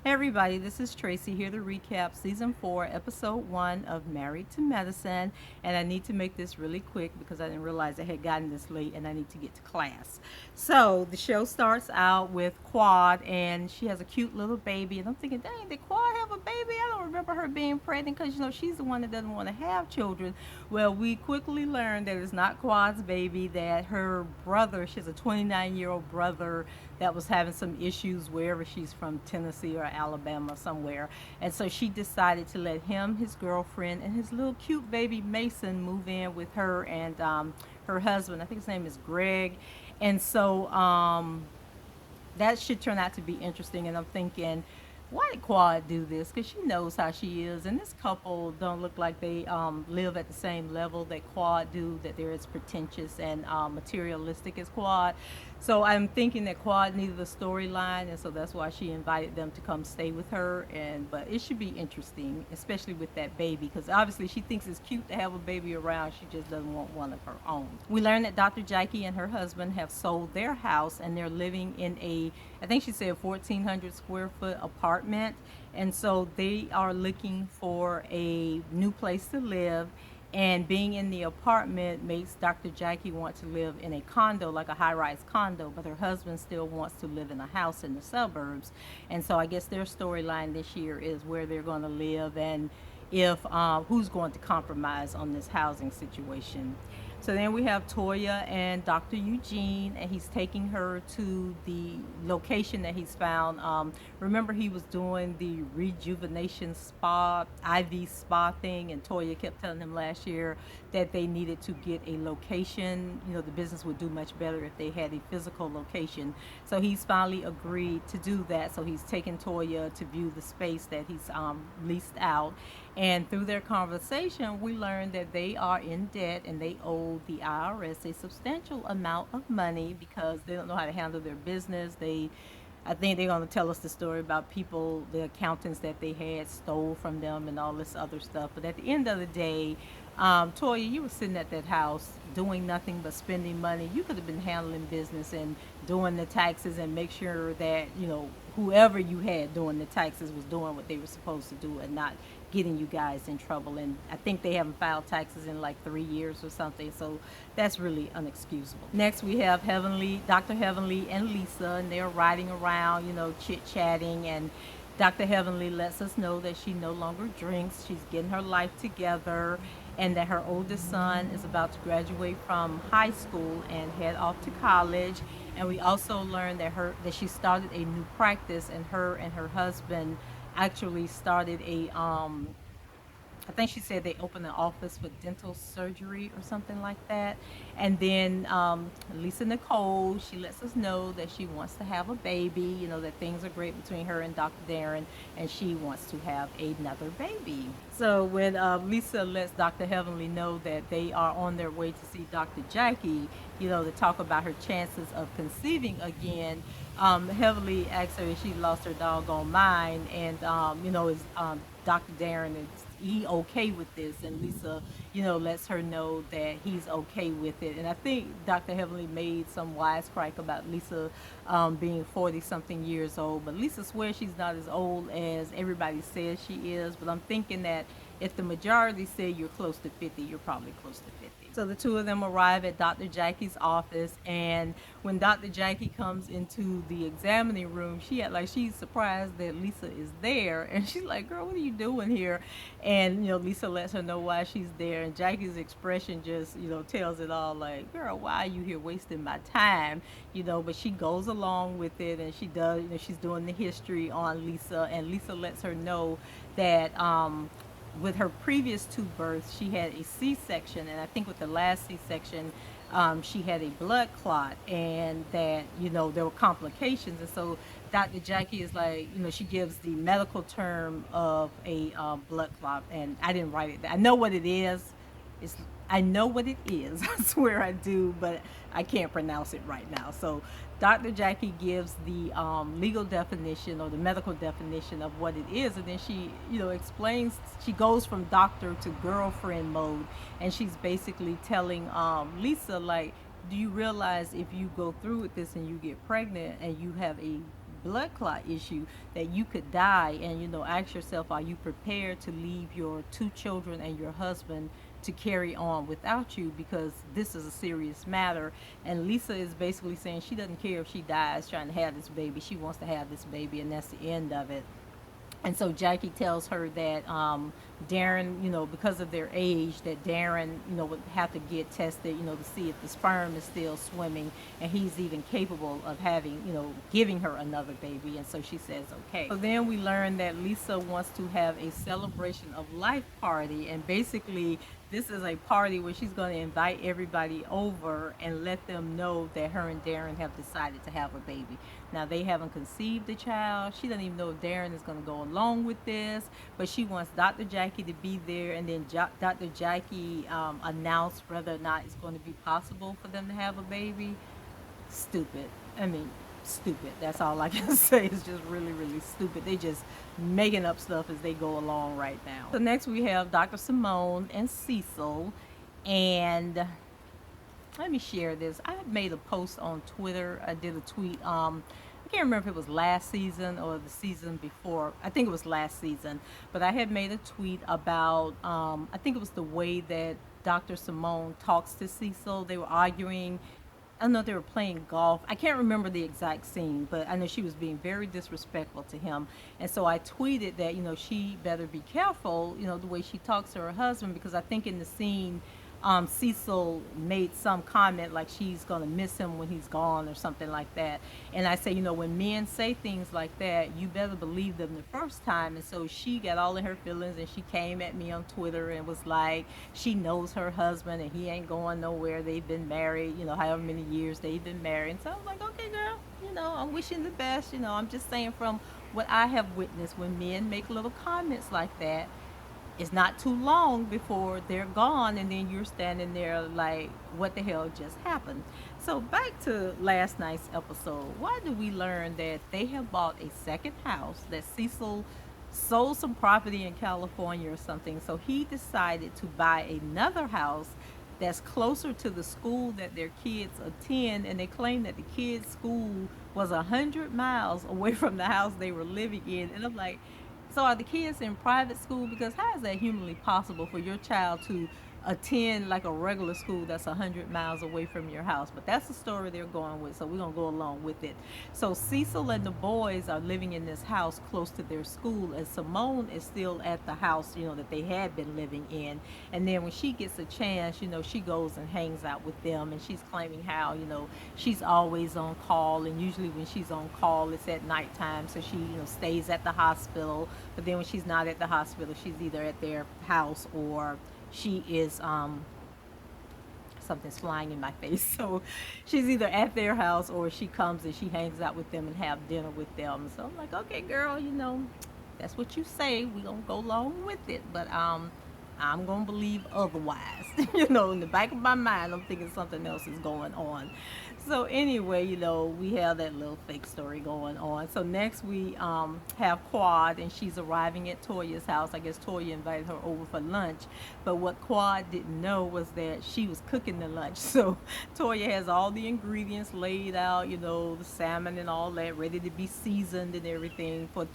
Hey everybody, this is Tracy here to recap season 4, episode 1 of Married to Medicine. And I need to make this really quick because I didn't realize I had gotten this late and I need to get to class. So the show starts out with Quad and she has a cute little baby. And I'm thinking, dang, did Quad have a baby? I don't remember her being pregnant because, she's the one that doesn't want to have children. Well, we quickly learned that it's not Quad's baby, that her brother, she has a 29-year-old brother that was having some issues wherever she's from, Tennessee or Alabama somewhere. And so she decided to let him, his girlfriend, and his little cute baby Mason move in with her and her husband. I think his name is Greg. And so that should turn out to be interesting. And I'm thinking, why did Quad do this? Because she knows how she is, and this couple don't look like they live at the same level that Quad do. That they're as pretentious and materialistic as Quad. So I'm thinking that Quad needed a storyline, and so that's why she invited them to come stay with her. And but it should be interesting, especially with that baby, because obviously she thinks it's cute to have a baby around. She just doesn't want one of her own. We learned that Dr. Jackie and her husband have sold their house, and they're living in a, I think she said, 1,400 square foot apartment. And so they are looking for a new place to live. And being in the apartment makes Dr. Jackie want to live in a condo, like a high rise condo, but her husband still wants to live in a house in the suburbs. And so I guess their storyline this year is where they're going to live and if who's going to compromise on this housing situation. So then we have Toya and Dr. Eugene, and he's taking her to the location that he's found. Remember, he was doing the rejuvenation spa, IV spa thing, and Toya kept telling him last year that they needed to get a location. The business would do much better if they had a physical location. So he's finally agreed to do that. So he's taking Toya to view the space that he's leased out. And through their conversation, we learned that they are in debt and they owe the IRS a substantial amount of money because they don't know how to handle their business. I think they're going to tell us the story about people, the accountants that they had stole from them and all this other stuff. But at the end of the day, Toya, you were sitting at that house doing nothing but spending money. You could have been handling business and doing the taxes and make sure that, whoever you had doing the taxes was doing what they were supposed to do and not getting you guys in trouble. And I think they haven't filed taxes in like 3 years or something. So that's really unexcusable. Next, we have Dr. Heavenly and Lisa, and they're riding around, chit chatting. And Dr. Heavenly lets us know that she no longer drinks. She's getting her life together, and that her oldest son is about to graduate from high school and head off to college. And we also learned that she started a new practice, and her husband actually started I think she said they opened an office for dental surgery or something like that. And then Lisa Nicole, she lets us know that she wants to have a baby, that things are great between her and Dr. Darren, and she wants to have another baby. So when Lisa lets Dr. Heavenly know that they are on their way to see Dr. Jackie, to talk about her chances of conceiving again, Heavenly asks her if she lost her doggone mind, and is Dr. Darren, is he okay with this? And Lisa, lets her know that he's okay with it. And I think Dr. Heavenly made some wisecrack about Lisa being 40 something years old, but Lisa swears she's not as old as everybody says she is. But I'm thinking that if the majority say you're close to 50, you're probably close to 50. So the two of them arrive at Dr. Jackie's office, and when Dr. Jackie comes into the examining room, she's surprised that Lisa is there, and she's like, "Girl, what are you doing here?" And Lisa lets her know why she's there, and Jackie's expression just tells it all. Like, "Girl, why are you here wasting my time?" But she goes along with it, and she does. She's doing the history on Lisa, and Lisa lets her know that with her previous two births, she had a C-section, and I think with the last C-section, she had a blood clot, and that there were complications. And so Dr. Jackie is like, she gives the medical term of a blood clot, and I didn't write it. I know what it is. It's I know what it is. I swear I do, but I can't pronounce it right now. So Dr. Jackie gives the legal definition or the medical definition of what it is, and then she, explains. She goes from doctor to girlfriend mode, and she's basically telling Lisa, like, do you realize if you go through with this and you get pregnant and you have a blood clot issue, that you could die. And, ask yourself, are you prepared to leave your 2 children and your husband to carry on without you, because this is a serious matter. And Lisa is basically saying she doesn't care if she dies trying to have this baby. She wants to have this baby, and that's the end of it. And so Jackie tells her that Darren, because of their age, that Darren, would have to get tested, to see if the sperm is still swimming, and he's even capable of having, giving her another baby. And so she says, okay. So then we learn that Lisa wants to have a celebration of life party, and basically this is a party where she's going to invite everybody over and let them know that her and Darren have decided to have a baby. Now, they haven't conceived the child. She doesn't even know if Darren is going to go along with this, but she wants Dr. Jackie to be there, and then Dr. Jackie announce whether or not it's going to be possible for them to have a baby. Stupid. I mean, stupid. That's all I can say. It's just really, really stupid. They just making up stuff as they go along right now. So next we have Dr. Simone and Cecil, and let me share this. I made a post on Twitter. I did a tweet. I can't remember if it was last season or the season before. I think it was last season. But I had made a tweet about, I think it was the way that Dr. Simone talks to Cecil. They were arguing. I don't know if they were playing golf. I can't remember the exact scene, but I know she was being very disrespectful to him. And so I tweeted that, she better be careful, the way she talks to her husband, because I think in the scene, Cecil made some comment like she's going to miss him when he's gone or something like that. And I say, when men say things like that, you better believe them the first time. And so she got all in her feelings, and she came at me on Twitter and was like, she knows her husband and he ain't going nowhere. They've been married, however many years they've been married. And so I was like, okay, girl, I'm wishing the best. I'm just saying from what I have witnessed, when men make little comments like that, it's not too long before they're gone, and then you're standing there like, what the hell just happened? So back to last night's episode. Why do we learn that they have bought a second house, that Cecil sold some property in California or something, so he decided to buy another house that's closer to the school that their kids attend, and they claim that the kids' school was 100 miles away from the house they were living in. And I'm like, so are the kids in private school? Because how is that humanly possible for your child to attend like a regular school that's 100 miles away from your house? But that's the story they're going with, so we're going to go along with it. So Cecil and the boys are living in this house close to their school, and Simone is still at the house, that they had been living in. And then when she gets a chance, she goes and hangs out with them, and she's claiming how, she's always on call, and usually when she's on call, it's at nighttime, so she, stays at the hospital. But then when she's not at the hospital, she's either at their house or she is something's flying in my face, so she's either at their house or she comes and she hangs out with them and have dinner with them. So I'm like, okay, girl, that's what you say, we gonna go along with it, but I'm gonna believe otherwise. In the back of my mind, I'm thinking something else is going on. So anyway, we have that little fake story going on. So next we have Quad, and she's arriving at Toya's house. I guess Toya invited her over for lunch, but what Quad didn't know was that she was cooking the lunch. So Toya has all the ingredients laid out, the salmon and all that, ready to be seasoned and everything for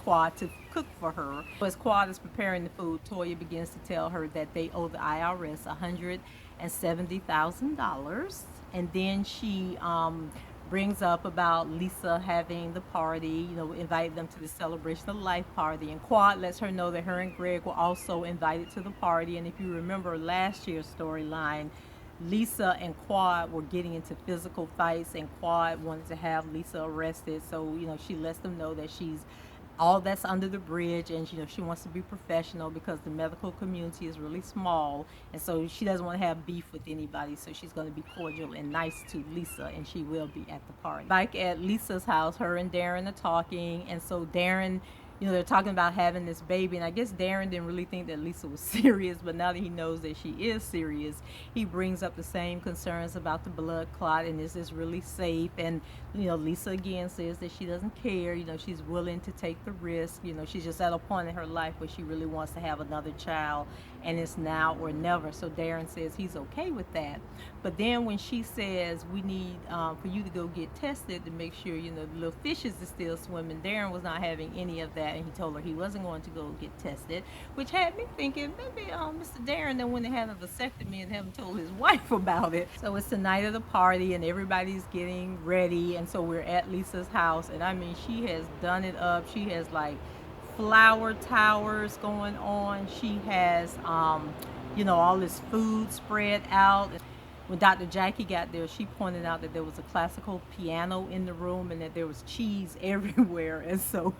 Quad to cook for her. As Quad is preparing the food, Toya begins to tell her that they owe the IRS $170,000. And then she brings up about Lisa having the party, invited them to the celebration of life party. And Quad lets her know that her and Greg were also invited to the party. And if you remember last year's storyline, Lisa and Quad were getting into physical fights, and Quad wanted to have Lisa arrested. So, she lets them know that she's all that's under the bridge, and she wants to be professional because the medical community is really small, and so she doesn't want to have beef with anybody, so she's going to be cordial and nice to Lisa, and she will be at the party. Like at Lisa's house, her and Darren are talking, and so Darren, they're talking about having this baby, and I guess Darren didn't really think that Lisa was serious, but now that he knows that she is serious, he brings up the same concerns about the blood clot, and is this really safe? And Lisa again says that she doesn't care, she's willing to take the risk, she's just at a point in her life where she really wants to have another child, and it's now or never. So Darren says he's okay with that. But then when she says we need for you to go get tested to make sure the little fishes are still swimming, Darren was not having any of that, and he told her he wasn't going to go get tested, which had me thinking maybe Mr. Darren then went and had a vasectomy and haven't told his wife about it. So it's the night of the party and everybody's getting ready, and so we're at Lisa's house, and I mean she has done it up. She has like flower towers going on. She has all this food spread out. When Dr. Jackie got there, she pointed out that there was a classical piano in the room and that there was cheese everywhere. And so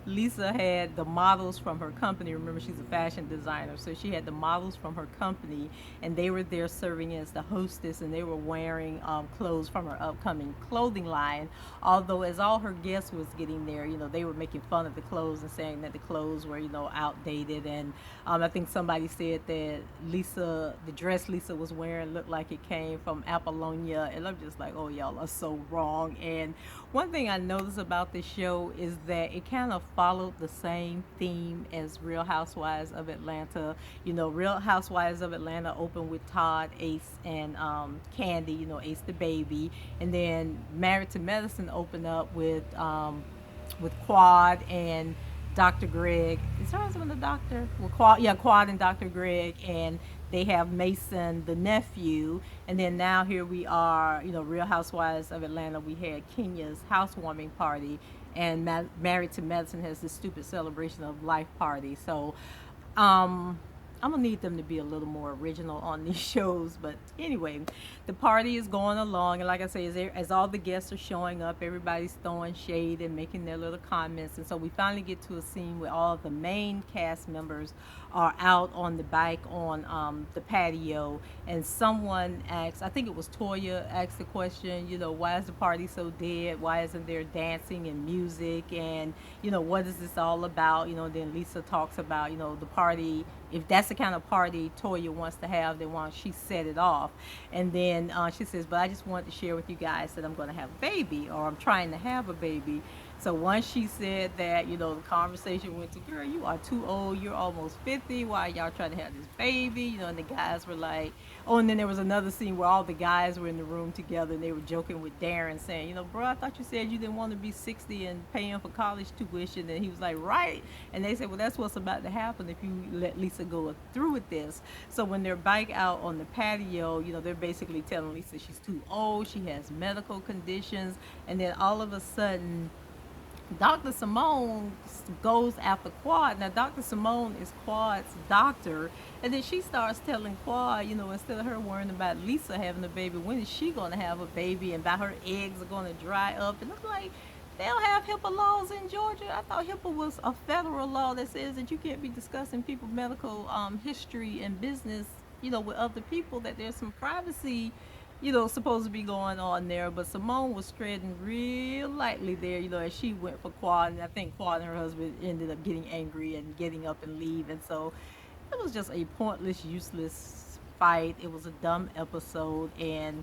Lisa had the models from her company. Remember, she's a fashion designer. So she had the models from her company, and they were there serving as the hostess, and they were wearing clothes from her upcoming clothing line. Although as all her guests was getting there, they were making fun of the clothes and saying that the clothes were, outdated. And I think somebody said that the dress Lisa was wearing looked like it came from Apollonia, and I'm just like, oh, y'all are so wrong. And one thing I noticed about this show is that it kind of followed the same theme as Real Housewives of Atlanta. Real Housewives of Atlanta opened with Todd, Ace, and Candy, Ace the baby, and then Married to Medicine opened up with Quad and Dr. Greg. Is her husband a doctor? Well, Quad and Dr. Greg, and they have Mason, the nephew, and then now here we are, Real Housewives of Atlanta. We had Kenya's housewarming party, and Married to Medicine has this stupid celebration of life party. So, I'm gonna need them to be a little more original on these shows. But anyway, the party is going along, and like I say, as all the guests are showing up, everybody's throwing shade and making their little comments. And so we finally get to a scene where all of the main cast members are out on the bike on the patio, and someone asks, I think it was Toya, asked the question, why is the party so dead? Why isn't there dancing and music? And what is this all about? Then Lisa talks about the party. If that's the kind of party Toya wants to have, then why don't she set it off? And then she says, but I just wanted to share with you guys that I'm going to have a baby, or I'm trying to have a baby. So once she said that, the conversation went to, girl, you are too old. You're almost 50. Why are y'all trying to have this baby? And the guys were like, oh, and then there was another scene where all the guys were in the room together, and they were joking with Darren saying, bro, I thought you said you didn't want to be 60 and paying for college tuition. And he was like, right. And they said, well, that's what's about to happen if you let Lisa go through with this. So when they're bike out on the patio, they're basically telling Lisa she's too old. She has medical conditions. And then all of a sudden, Dr. Simone goes after Quad. Now, Dr. Simone is Quad's doctor. And then she starts telling Quad, instead of her worrying about Lisa having a baby, when is she going to have a baby, and about her eggs are going to dry up. And I'm like, they don't have HIPAA laws in Georgia. I thought HIPAA was a federal law that says that you can't be discussing people's medical history and business, with other people, that there's some privacy supposed to be going on there. But Simone was treading real lightly there, as she went for Quad. And I think Quad and her husband ended up getting angry and getting up and leave. And so it was just a pointless, useless fight. It was a dumb episode. And,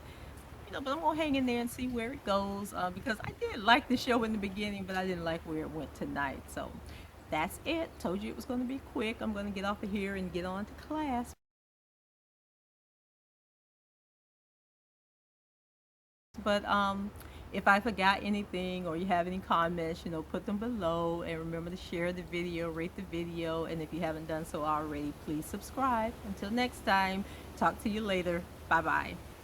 but I'm going to hang in there and see where it goes, because I did like the show in the beginning, but I didn't like where it went tonight. So that's it. Told you it was going to be quick. I'm going to get off of here and get on to class. But if I forgot anything or you have any comments, put them below, and remember to share the video, rate the video, and if you haven't done so already, please subscribe. Until next time, talk to you later. Bye bye.